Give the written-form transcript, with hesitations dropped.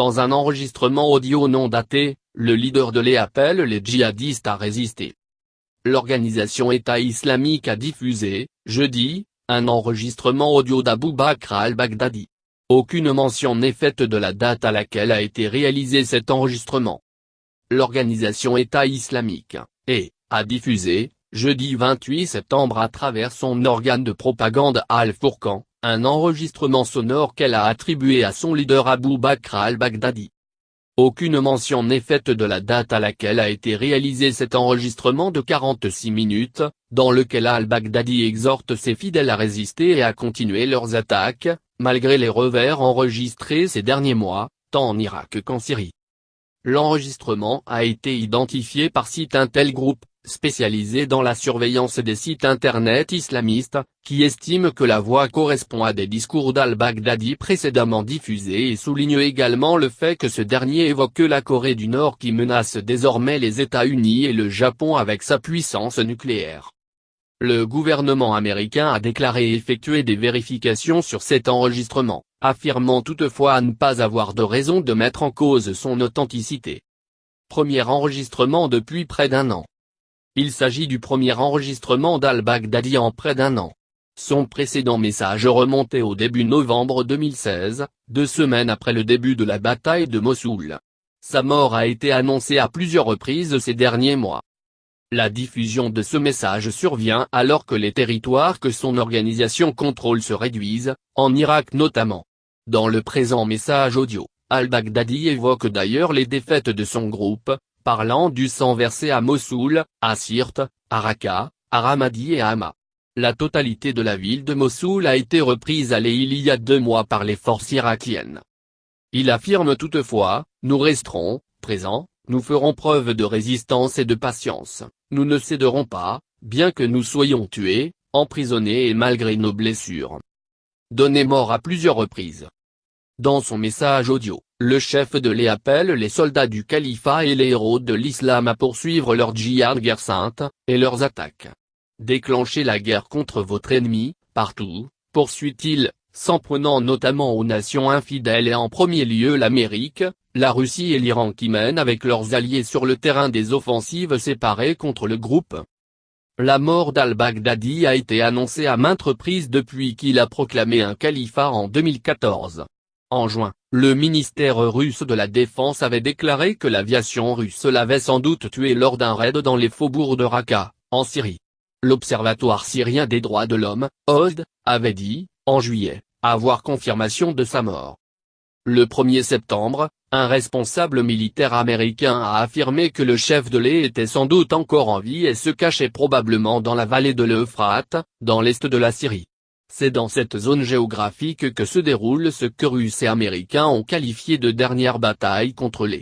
Dans un enregistrement audio non daté, le leader de l'E appelle les djihadistes à résister. L'organisation État islamique a diffusé, jeudi, un enregistrement audio d'Abou Bakr al-Baghdadi. Aucune mention n'est faite de la date à laquelle a été réalisé cet enregistrement. L'organisation État islamique, a diffusé, jeudi 28 septembre à travers son organe de propagande Al-Fourqan, un enregistrement sonore qu'elle a attribué à son leader Abou Bakr al-Baghdadi. Aucune mention n'est faite de la date à laquelle a été réalisé cet enregistrement de 46 minutes, dans lequel al-Baghdadi exhorte ses fidèles à résister et à continuer leurs attaques, malgré les revers enregistrés ces derniers mois, tant en Irak qu'en Syrie. L'enregistrement a été identifié par Site Intel Group, spécialisé dans la surveillance des sites internet islamistes, qui estime que la voix correspond à des discours d'al-Baghdadi précédemment diffusés et souligne également le fait que ce dernier évoque la Corée du Nord qui menace désormais les États-Unis et le Japon avec sa puissance nucléaire. Le gouvernement américain a déclaré effectuer des vérifications sur cet enregistrement, affirmant toutefois à ne pas avoir de raison de mettre en cause son authenticité. Premier enregistrement depuis près d'un an. Il s'agit du premier enregistrement d'al-Baghdadi en près d'un an. Son précédent message remontait au début novembre 2016, 2 semaines après le début de la bataille de Mossoul. Sa mort a été annoncée à plusieurs reprises ces derniers mois. La diffusion de ce message survient alors que les territoires que son organisation contrôle se réduisent, en Irak notamment. Dans le présent message audio, al-Baghdadi évoque d'ailleurs les défaites de son groupe, parlant du sang versé à Mossoul, à Sirte, à Raqqa, à Ramadi et à Hama. La totalité de la ville de Mossoul a été reprise il y a 2 mois par les forces irakiennes. Il affirme toutefois, nous resterons présents, nous ferons preuve de résistance et de patience, nous ne céderons pas, bien que nous soyons tués, emprisonnés et malgré nos blessures. Donné mort à plusieurs reprises. Dans son message audio, le chef de l'E appelle les soldats du califat et les héros de l'islam à poursuivre leur djihad guerre sainte, et leurs attaques. Déclenchez la guerre contre votre ennemi, partout, poursuit-il, s'en prenant notamment aux nations infidèles et en premier lieu l'Amérique, la Russie et l'Iran qui mènent avec leurs alliés sur le terrain des offensives séparées contre le groupe. La mort d'al-Baghdadi a été annoncée à maintes reprises depuis qu'il a proclamé un califat en 2014. En juin, le ministère russe de la Défense avait déclaré que l'aviation russe l'avait sans doute tué lors d'un raid dans les faubourgs de Raqqa, en Syrie. L'Observatoire syrien des droits de l'homme, OSD, avait dit, en juillet, avoir confirmation de sa mort. Le 1er septembre, un responsable militaire américain a affirmé que le chef de l'E était sans doute encore en vie et se cachait probablement dans la vallée de l'Euphrate, dans l'est de la Syrie. C'est dans cette zone géographique que se déroule ce que Russes et Américains ont qualifié de dernière bataille contre l'E.